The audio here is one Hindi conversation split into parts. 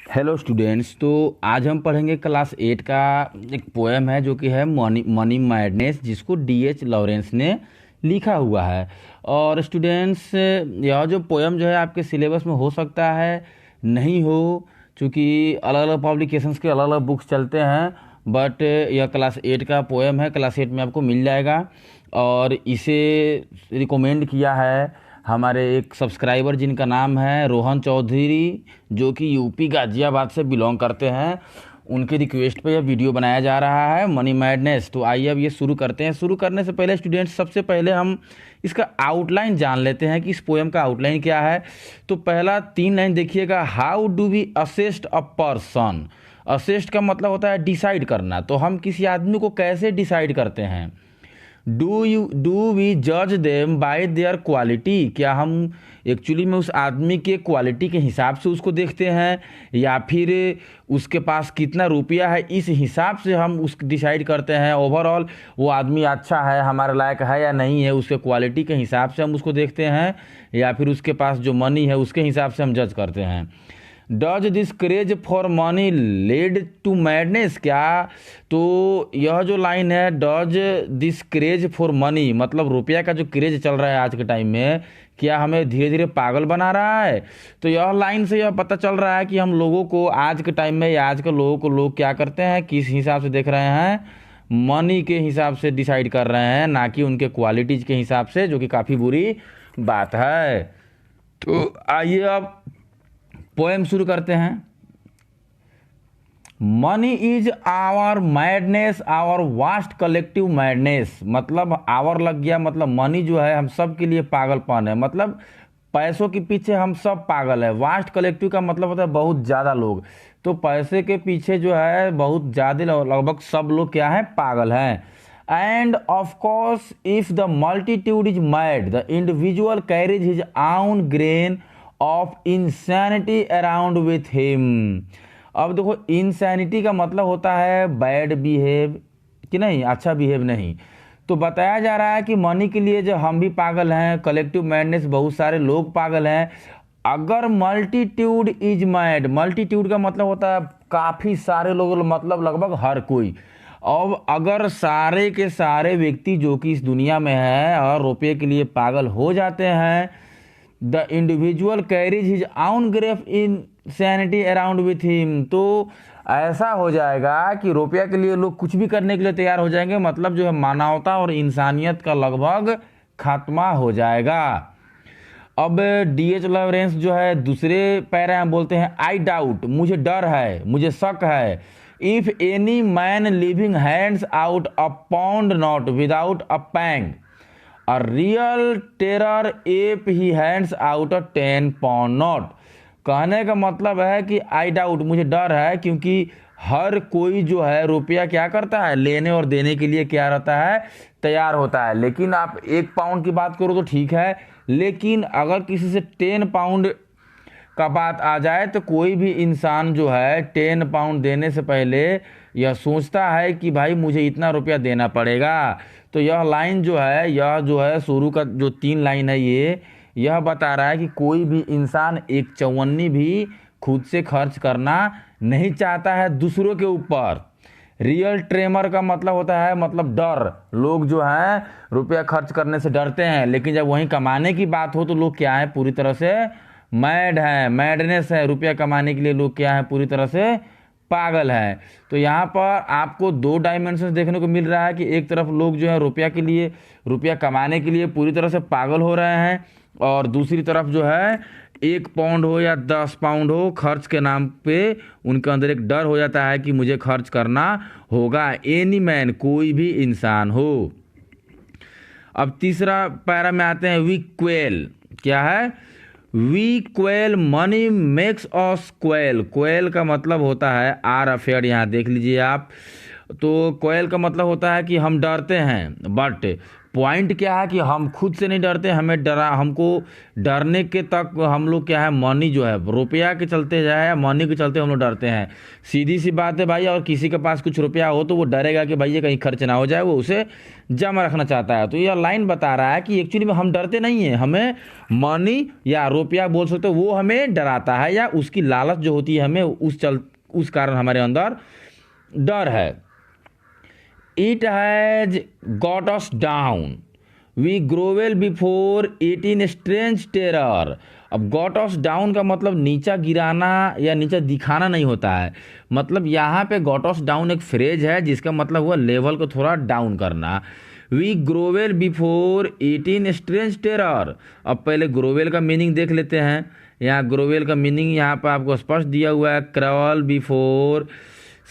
Hello students. तो आज हम पढ़ेंगे क्लास 8 का एक पोएम है जो कि है मनी मनी मैडनेस, जिसको डीएच लॉरेंस ने लिखा हुआ है। और स्टूडेंट्स, यह जो पोएम जो है आपके सिलेबस में हो सकता है नहीं हो, क्योंकि अलग अलग पब्लिकेशंस के अलग अलग बुक्स चलते हैं। बट यह क्लास 8 का पोएम है, क्लास 8 में आपको मिल जाएगा। और इसे रिकमेंड किया है हमारे एक सब्सक्राइबर जिनका नाम है रोहन चौधरी, जो कि यूपी गाजियाबाद से बिलोंग करते हैं। उनके रिक्वेस्ट पे यह वीडियो बनाया जा रहा है मनी मैडनेस। तो आइए अब ये शुरू करते हैं। शुरू करने से पहले स्टूडेंट्स, सबसे पहले हम इसका आउटलाइन जान लेते हैं कि इस पोएम का आउटलाइन क्या है। तो पहला 3 लाइन देखिएगा, how do we assess a person. Assess का मतलब होता है डिसाइड करना। तो हम किसी आदमी को कैसे डिसाइड करते हैं। डू वी जज देम बाय देयर क्वालिटी। क्या हम एक्चुअली में उस आदमी के क्वालिटी के हिसाब से उसको देखते हैं, या फिर उसके पास कितना रुपया है इस हिसाब से हम उस डिसाइड करते हैं। ओवरऑल वो आदमी अच्छा है, हमारे लायक है या नहीं है, उसके क्वालिटी के हिसाब से हम उसको देखते हैं, या फिर उसके पास जो मनी है उसके हिसाब से हम जज करते हैं। Does this craze for money lead to madness. क्या तो यह जो लाइन है, does this craze for money, मतलब रुपया का जो क्रेज चल रहा है आज के टाइम में, क्या हमें धीरे धीरे पागल बना रहा है। तो यह लाइन से यह पता चल रहा है कि हम लोगों को आज के टाइम में, या आज के लोगों को लोग क्या करते हैं, किस हिसाब से देख रहे हैं, मनी के हिसाब से डिसाइड कर रहे हैं, ना कि उनके क्वालिटीज के हिसाब से, जो कि काफ़ी बुरी बात है। तो आइए अब पोएम शुरू करते हैं। Money is our madness, our vast collective madness. मतलब आवर लग गया, मतलब मनी जो है हम सब के लिए पागलपन है, मतलब पैसों के पीछे हम सब पागल है। वास्ट कलेक्टिव का मतलब होता है बहुत ज़्यादा लोग। तो पैसे के पीछे जो है बहुत ज़्यादा, लगभग सब लोग क्या है, पागल हैं। And of course if the multitude is mad, the individual carries his own grain of insanity around with him. अब देखो, इंसैनिटी का मतलब होता है बैड बिहेव, कि नहीं, अच्छा बिहेव नहीं। तो बताया जा रहा है कि मनी के लिए जो हम भी पागल हैं, कलेक्टिव मैडनेस, बहुत सारे लोग पागल हैं। अगर मल्टीट्यूड इज मैड, मल्टीट्यूड का मतलब होता है काफ़ी सारे लोग, मतलब लगभग हर कोई। अब अगर सारे के सारे व्यक्ति जो कि इस दुनिया में हैं और रुपये के लिए पागल हो जाते हैं, द इंडिविजुअल कैरीज हिज आउन grief in sanity around with him. तो ऐसा हो जाएगा कि रुपया के लिए लोग कुछ भी करने के लिए तैयार हो जाएंगे, मतलब जो है मानवता और इंसानियत का लगभग खात्मा हो जाएगा। अब डीएच लॉरेंस जो है दूसरे पैरा में बोलते हैं, आई डाउट, मुझे डर है, मुझे शक है। If any man living hands out a pound note without a pang, A real terror if he hands out a 10 pound note। कहने का मतलब है कि आई डाउट, मुझे डर है, क्योंकि हर कोई जो है रुपया क्या करता है, लेने और देने के लिए क्या रहता है, तैयार होता है। लेकिन आप 1 पाउंड की बात करो तो ठीक है, लेकिन अगर किसी से 10 पाउंड का बात आ जाए तो कोई भी इंसान जो है 10 पाउंड देने से पहले यह सोचता है कि भाई मुझे इतना रुपया देना पड़ेगा। तो यह लाइन जो है, यह जो है शुरू का जो 3 लाइन है, यह बता रहा है कि कोई भी इंसान एक चौवन्नी भी खुद से खर्च करना नहीं चाहता है दूसरों के ऊपर। रियल ट्रेमर का मतलब होता है, मतलब डर। लोग जो हैं रुपया खर्च करने से डरते हैं, लेकिन जब वहीं कमाने की बात हो तो लोग क्या है, पूरी तरह से मैड है, मैडनेस है। रुपया कमाने के लिए लोग क्या है, पूरी तरह से पागल है। तो यहाँ पर आपको 2 डायमेंशन देखने को मिल रहा है कि एक तरफ लोग जो है रुपया के लिए, रुपया कमाने के लिए पूरी तरह से पागल हो रहे हैं, और दूसरी तरफ जो है 1 पाउंड हो या 10 पाउंड हो, खर्च के नाम पे उनके अंदर एक डर हो जाता है कि मुझे खर्च करना होगा। एनी मैन, कोई भी इंसान हो। अब तीसरा पैरा में आते हैं, वी क्वेल। क्या है, we quail money makes us quail. Quail का मतलब होता है आर अफेयर, यहाँ देख लीजिए आप। तो क्वेल का मतलब होता है कि हम डरते हैं, बट पॉइंट क्या है कि हम खुद से नहीं डरते, हमें हमको डरने के तक हम लोग क्या है, मनी जो है रुपया के चलते जाए या मनी के चलते हम लोग डरते हैं। सीधी सी बात है भाई। और किसी के पास कुछ रुपया हो तो वो डरेगा कि भाई ये कहीं खर्च ना हो जाए, वो उसे जमा रखना चाहता है। तो यह लाइन बता रहा है कि एक्चुअली में हम डरते नहीं हैं, हमें मनी या रुपया बोल सकते हो वो हमें डराता है, या उसकी लालच जो होती है हमें उस कारण हमारे अंदर डर है। It has got us down. We grovel before it in strange terror. अब got us down का मतलब नीचा गिराना या नीचा दिखाना नहीं होता है। मतलब यहाँ पे got us down एक फ्रेज है जिसका मतलब हुआ लेवल को थोड़ा डाउन करना। We grovel before it in strange terror. अब पहले ग्रोवेल का मीनिंग देख लेते हैं। यहाँ ग्रोवेल का मीनिंग यहाँ पर आपको स्पष्ट दिया हुआ है, crawl before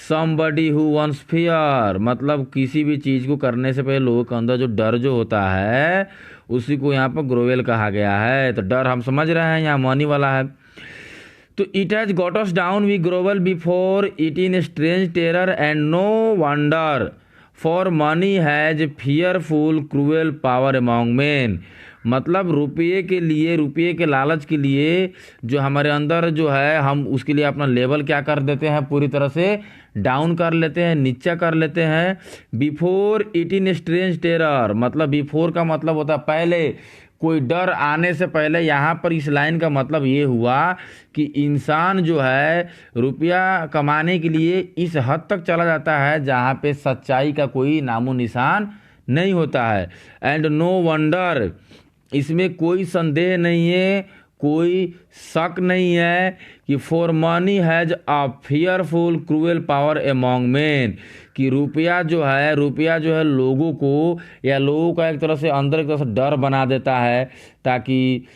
somebody who wants fear। मतलब किसी भी चीज़ को करने से पहले लोगों के अंदर जो डर जो होता है उसी को यहाँ पर ग्रोवेल कहा गया है। तो डर हम समझ रहे हैं, यहाँ मनी वाला है। तो it has got us down, we grovel before it in strange terror and no wonder for money has fearful cruel power among man. मतलब रुपये के लिए, रुपये के लालच के लिए जो हमारे अंदर जो है, हम उसके लिए अपना लेवल क्या कर देते हैं, पूरी तरह से डाउन कर लेते हैं, नीचा कर लेते हैं। Before it in strange terror, मतलब बिफोर का मतलब होता है पहले, कोई डर आने से पहले। यहाँ पर इस लाइन का मतलब ये हुआ कि इंसान जो है रुपया कमाने के लिए इस हद तक चला जाता है जहाँ पे सच्चाई का कोई नामो निशान नहीं होता है। एंड नो वंडर, इसमें कोई संदेह नहीं है, कोई शक नहीं है कि for money has a fearful cruel power among man, कि रुपया जो है लोगों को या लोगों का एक तरह से अंदर एक तरह से डर बना देता है। ताकि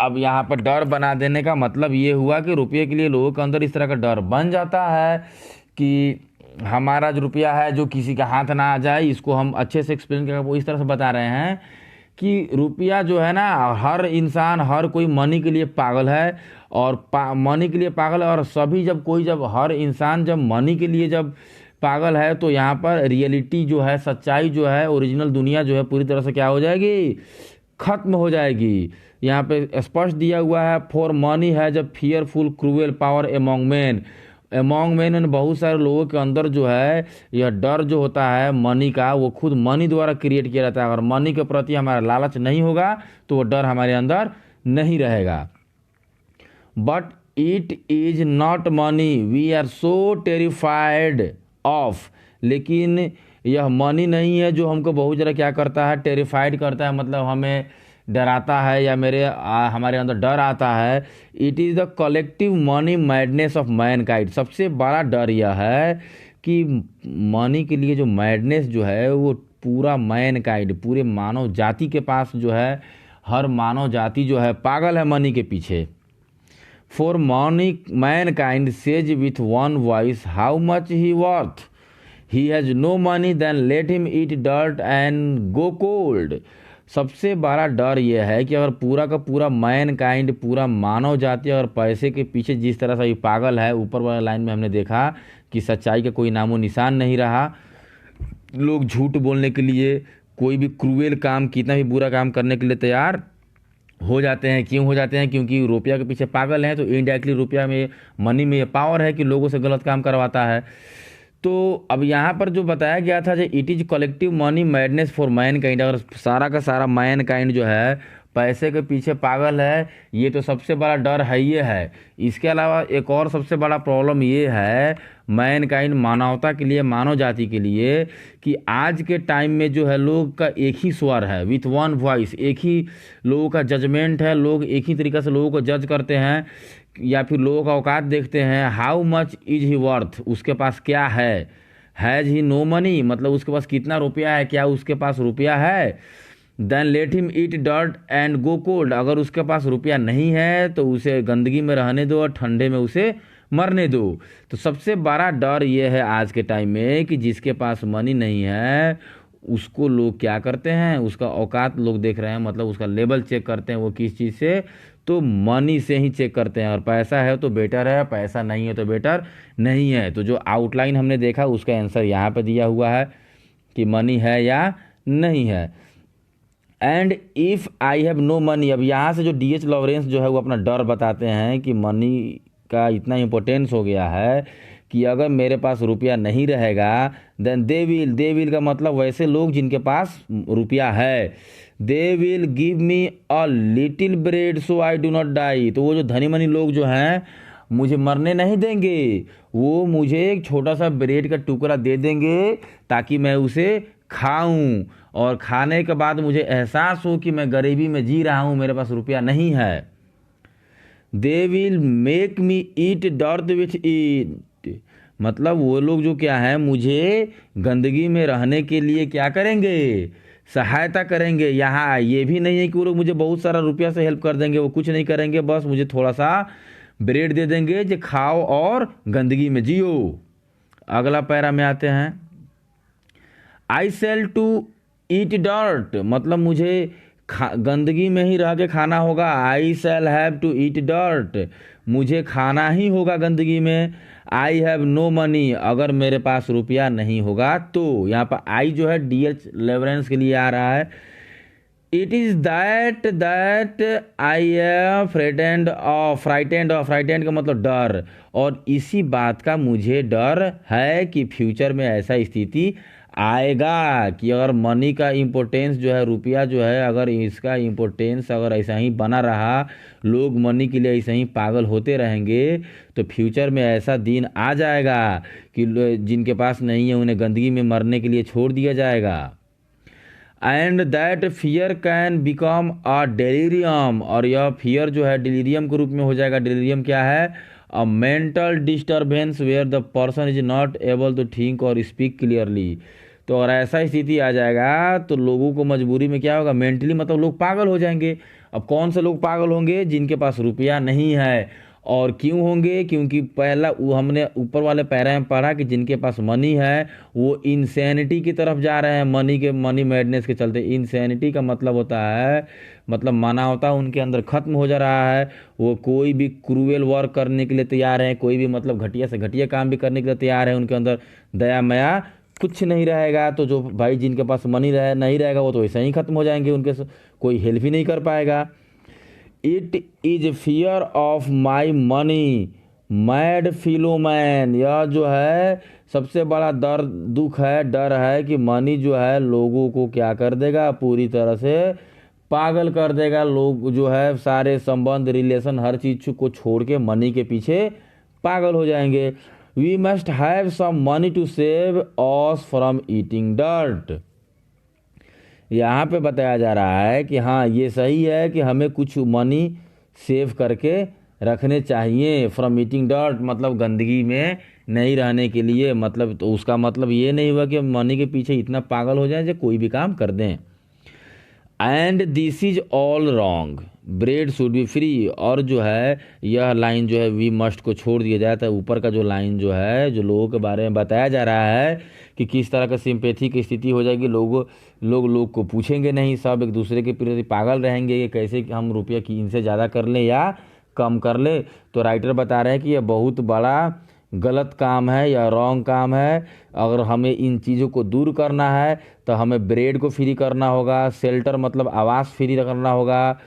अब यहाँ पर डर बना देने का मतलब ये हुआ कि रुपये के लिए लोगों के अंदर इस तरह का डर बन जाता है कि हमारा जो रुपया है जो किसी का हाथ ना आ जाए। इसको हम अच्छे से एक्सप्लेन करके वो इस तरह से बता रहे हैं कि रुपया जो है ना, हर इंसान, हर कोई मनी के लिए पागल है और मनी के लिए पागल है। और सभी जब हर इंसान जब मनी के लिए जब पागल है तो यहाँ पर रियलिटी जो है, सच्चाई जो है, ओरिजिनल दुनिया जो है पूरी तरह से क्या हो जाएगी, खत्म हो जाएगी। यहाँ पे स्पष्ट दिया हुआ है, for money has a fearful cruel power among man. Among man, बहुत सारे लोगों के अंदर जो है यह डर जो होता है मनी का, वो खुद मनी द्वारा क्रिएट किया जाता है। अगर मनी के प्रति हमारा लालच नहीं होगा तो वो डर हमारे अंदर नहीं रहेगा। But it is not money we are so terrified of, लेकिन यह मनी नहीं है जो हमको बहुत ज़्यादा क्या करता है, टेरिफाइड करता है, मतलब हमें डराता है या हमारे अंदर डर आता है। It is the collective money madness of Mankind. सबसे बड़ा डर यह है कि मनी के लिए जो मैडनेस जो है वो पूरा मैनकाइंड, पूरे मानव जाति के पास जो है, हर मानव जाति जो है पागल है मनी के पीछे। For money mankind says with one voice how much he worth, he has no money then let him eat dirt and go cold. सबसे बड़ा डर यह है कि अगर पूरा का पूरा मैनकाइंड, पूरा मानव जाति अगर पैसे के पीछे जिस तरह से ये पागल है, ऊपर वाले लाइन में हमने देखा कि सच्चाई का कोई नामो निशान नहीं रहा। लोग झूठ बोलने के लिए, कोई भी क्रूएल काम, कितना भी बुरा काम करने के लिए तैयार हो जाते हैं। क्यों हो जाते हैं? क्योंकि रुपया के पीछे पागल हैं। तो इनडायरेक्टली रुपया में, मनी में ये पावर है कि लोगों से गलत काम करवाता है। तो अब यहाँ पर जो बताया गया था जो it is collective money madness for man kind, अगर सारा का सारा मैन काइंड जो है पैसे के पीछे पागल है, ये तो सबसे बड़ा डर है ये है। इसके अलावा एक और सबसे बड़ा प्रॉब्लम ये है मैन काइंड, मानवता के लिए, मानव जाति के लिए, कि आज के टाइम में जो है लोग का एक ही स्वर है, विथ वन वॉइस, एक ही लोगों का जजमेंट है। लोग एक ही तरीक़े से लोगों को जज करते हैं या फिर लोगों का औकात देखते हैं। How much is he worth, उसके पास क्या है। हैज़ ही नो मनी, मतलब उसके पास कितना रुपया है, क्या उसके पास रुपया है। Then let him eat dirt and go cold, अगर उसके पास रुपया नहीं है तो उसे गंदगी में रहने दो और ठंडे में उसे मरने दो। तो सबसे बड़ा डर ये है आज के टाइम में कि जिसके पास मनी नहीं है उसको लोग क्या करते हैं, उसका औकात लोग देख रहे हैं, मतलब उसका लेवल चेक करते हैं। वो किस चीज़ से? तो मनी से ही चेक करते हैं। और पैसा है तो बेटर है, पैसा नहीं है तो बेटर नहीं है। तो जो आउटलाइन हमने देखा उसका आंसर यहाँ पे दिया हुआ है कि मनी है या नहीं है। And if I have no money, अब यहाँ से जो डी.एच. लॉरेंस जो है वो अपना डर बताते हैं कि मनी का इतना इम्पोर्टेंस हो गया है कि अगर मेरे पास रुपया नहीं रहेगा, देन दे विल का मतलब वैसे लोग जिनके पास रुपया है, they will give me a little bread so I do not die, तो वो जो धनी मनी लोग जो हैं मुझे मरने नहीं देंगे, वो मुझे एक छोटा सा ब्रेड का टुकड़ा दे देंगे ताकि मैं उसे खाऊं, और खाने के बाद मुझे एहसास हो कि मैं गरीबी में जी रहा हूं, मेरे पास रुपया नहीं है। They will make me eat dirt with eat, मतलब वो लोग जो क्या है मुझे गंदगी में रहने के लिए क्या करेंगे, सहायता करेंगे। यहाँ ये भी नहीं है कि वो लोग मुझे बहुत सारा रुपया से हेल्प कर देंगे, वो कुछ नहीं करेंगे, बस मुझे थोड़ा सा ब्रेड दे देंगे जो खाओ और गंदगी में जियो। अगला पैरा में आते हैं, I shall to eat dirt, मतलब मुझे गंदगी में ही रह के खाना होगा। I shall have to eat dirt, मुझे खाना ही होगा गंदगी में। आई हैव नो मनी, अगर मेरे पास रुपया नहीं होगा तो। यहाँ पर आई जो है डी.एच. लॉरेंस के लिए आ रहा है। It is that I am frightened का मतलब डर, और इसी बात का मुझे डर है कि फ्यूचर में ऐसा स्थिति आएगा कि अगर मनी का इम्पोर्टेंस जो है, रुपया जो है, अगर इसका इम्पोर्टेंस अगर ऐसा ही बना रहा, लोग मनी के लिए ऐसे ही पागल होते रहेंगे, तो फ्यूचर में ऐसा दिन आ जाएगा कि जिनके पास नहीं है उन्हें गंदगी में मरने के लिए छोड़ दिया जाएगा। And that fear can become a delirium, और यह फियर जो है डिलीरियम के रूप में हो जाएगा। डिलीरियम क्या है, a mental disturbance where the person is not able to think और स्पीक क्लियरली। तो अगर ऐसा स्थिति आ जाएगा तो लोगों को मजबूरी में क्या होगा, मेंटली मतलब लोग पागल हो जाएंगे। अब कौन से लोग पागल होंगे, जिनके पास रुपया नहीं है। और क्यों होंगे, क्योंकि पहला वो हमने ऊपर वाले पैरा में पढ़ा कि जिनके पास मनी है वो इंसैनिटी की तरफ जा रहे हैं, मनी मैडनेस के चलते। इंसैनिटी का मतलब होता है, मतलब मानवता उनके अंदर खत्म हो जा रहा है, वो कोई भी क्रूएल वर्क करने के लिए तैयार है, कोई भी मतलब घटिया से घटिया काम भी करने के लिए तैयार है, उनके अंदर दया माया कुछ नहीं रहेगा। तो जो भाई जिनके पास मनी नहीं रहेगा वो तो ऐसे ही खत्म हो जाएंगे, उनके कोई हेल्प ही नहीं कर पाएगा। It is fear of my money mad philoman, यह जो है सबसे बड़ा दुख है, डर है कि मनी जो है लोगों को क्या कर देगा, पूरी तरह से पागल कर देगा। लोग जो है सारे संबंध रिलेशन हर चीज को छोड़ के मनी के पीछे पागल हो जाएंगे। We must have some money to save us from eating dirt, यहाँ पे बताया जा रहा है कि हाँ ये सही है कि हमें कुछ मनी सेव करके रखने चाहिए फ्रॉम ईटिंग डर्ट, मतलब गंदगी में नहीं रहने के लिए। मतलब तो उसका मतलब ये नहीं हुआ कि मनी के पीछे इतना पागल हो जाए जो कोई भी काम कर दें। And this is all wrong, bread should be free, और जो है यह लाइन जो है वी मस्ट को छोड़ दिया जाए। तो ऊपर का जो लाइन जो है, जो लोगों के बारे में बताया जा रहा है कि किस तरह का सिंपैथी की स्थिति हो जाएगी, लोग को पूछेंगे नहीं, सब एक दूसरे के प्रति पागल रहेंगे कि कैसे हम रुपया की इनसे ज़्यादा कर लें या कम कर ले। तो राइटर बता रहे हैं कि यह बहुत बड़ा गलत काम है या रॉन्ग काम है। अगर हमें इन चीज़ों को दूर करना है तो हमें ब्रेड को फ्री करना होगा, शेल्टर मतलब आवास फ्री करना होगा,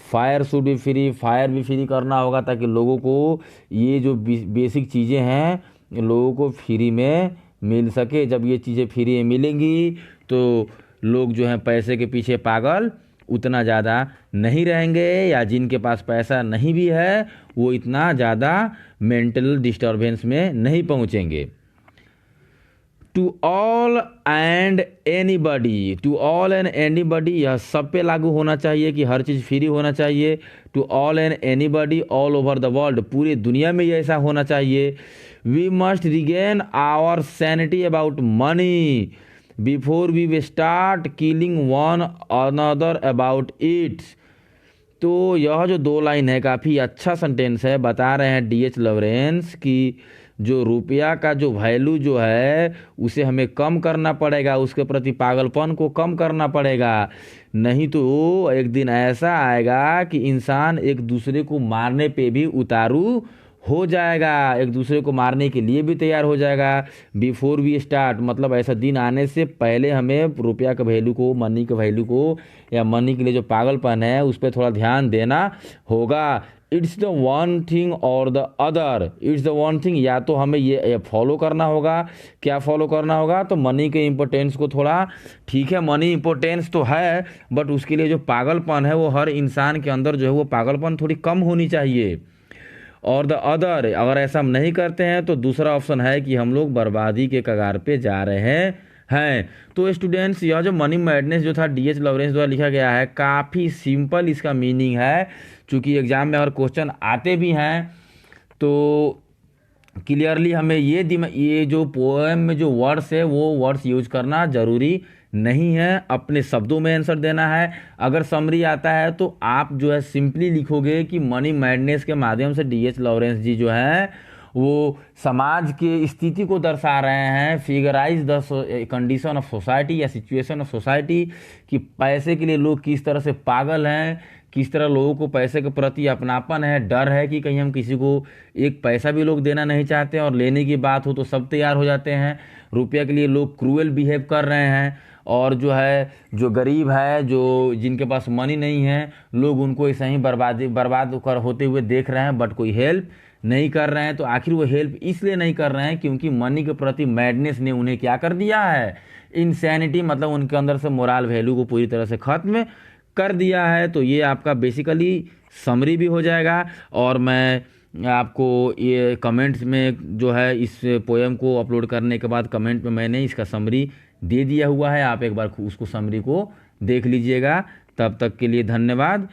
fire should be free, fire भी फ्री करना होगा, ताकि लोगों को ये जो बेसिक चीज़ें हैं लोगों को फ्री में मिल सके। जब ये चीज़ें फ्री में मिलेंगी तो लोग जो हैं पैसे के पीछे पागल उतना ज़्यादा नहीं रहेंगे, या जिनके पास पैसा नहीं भी है वो इतना ज़्यादा मेंटल डिस्टर्बेंस में नहीं पहुँचेंगे। टू ऑल एंड एनीबडी, यह सब पे लागू होना चाहिए कि हर चीज़ फ्री होना चाहिए। To all and anybody all over the world, पूरी दुनिया में ये ऐसा होना चाहिए। We must regain our sanity about money before we start killing one another about it. तो यह जो दो लाइन है काफ़ी अच्छा सेंटेंस है, बता रहे हैं डी.एच. लॉरेंस की जो रुपया का जो वैल्यू जो है उसे हमें कम करना पड़ेगा, उसके प्रति पागलपन को कम करना पड़ेगा, नहीं तो एक दिन ऐसा आएगा कि इंसान एक दूसरे को मारने पे भी उतारू हो जाएगा, एक दूसरे को मारने के लिए भी तैयार हो जाएगा। बिफोर वी स्टार्ट मतलब ऐसा दिन आने से पहले हमें रुपया के वैल्यू को, मनी के वैल्यू को, या मनी के लिए जो पागलपन है उस पर थोड़ा ध्यान देना होगा। इट्स द वन थिंग और the other, it's the one thing, या तो हमें ये फॉलो करना होगा। क्या फॉलो करना होगा? तो मनी के इम्पोर्टेंस को थोड़ा, ठीक है मनी इम्पोर्टेंस तो है, बट उसके लिए जो पागलपन है वो हर इंसान के अंदर जो है वो पागलपन थोड़ी कम होनी चाहिए। और द अदर, अगर ऐसा हम नहीं करते हैं तो दूसरा ऑप्शन है कि हम लोग बर्बादी के कगार पे जा रहे हैं। तो स्टूडेंट्स, यह जो मनी मैडनेस जो था डीएच लॉरेंस द्वारा लिखा गया है, काफ़ी सिंपल इसका मीनिंग है। चूँकि एग्जाम में अगर क्वेश्चन आते भी हैं तो क्लियरली हमें ये जो पोएम में जो वर्ड्स है वो वर्ड्स यूज करना जरूरी नहीं है, अपने शब्दों में आंसर देना है। अगर समरी आता है तो आप जो है सिंपली लिखोगे कि मनी मैडनेस के माध्यम से डीएच लॉरेंस जी जो है वो समाज के स्थिति को दर्शा रहे हैं, फिगराइज द कंडीशन ऑफ सोसाइटी या सिचुएशन ऑफ सोसाइटी, कि पैसे के लिए लोग किस तरह से पागल हैं, किस तरह लोगों को पैसे के प्रति अपनापन है, डर है कि कहीं हम किसी को एक पैसा भी लोग देना नहीं चाहते, और लेने की बात हो तो सब तैयार हो जाते हैं। रुपया के लिए लोग क्रूएल बिहेव कर रहे हैं, और जो है जो गरीब है, जो जिनके पास मनी नहीं है, लोग उनको ऐसे ही बर्बाद कर होते हुए देख रहे हैं, बट कोई हेल्प नहीं कर रहे हैं। तो आखिर वो हेल्प इसलिए नहीं कर रहे हैं क्योंकि मनी के प्रति मैडनेस ने उन्हें क्या कर दिया है, इंसैनिटी, मतलब उनके अंदर से मोरल वैल्यू को पूरी तरह से खत्म कर दिया है। तो ये आपका बेसिकली समरी भी हो जाएगा, और मैं आपको ये कमेंट्स में जो है इस पोएम को अपलोड करने के बाद कमेंट में मैंने इसका समरी दे दिया हुआ है, आप एक बार उसको समरी को देख लीजिएगा। तब तक के लिए धन्यवाद।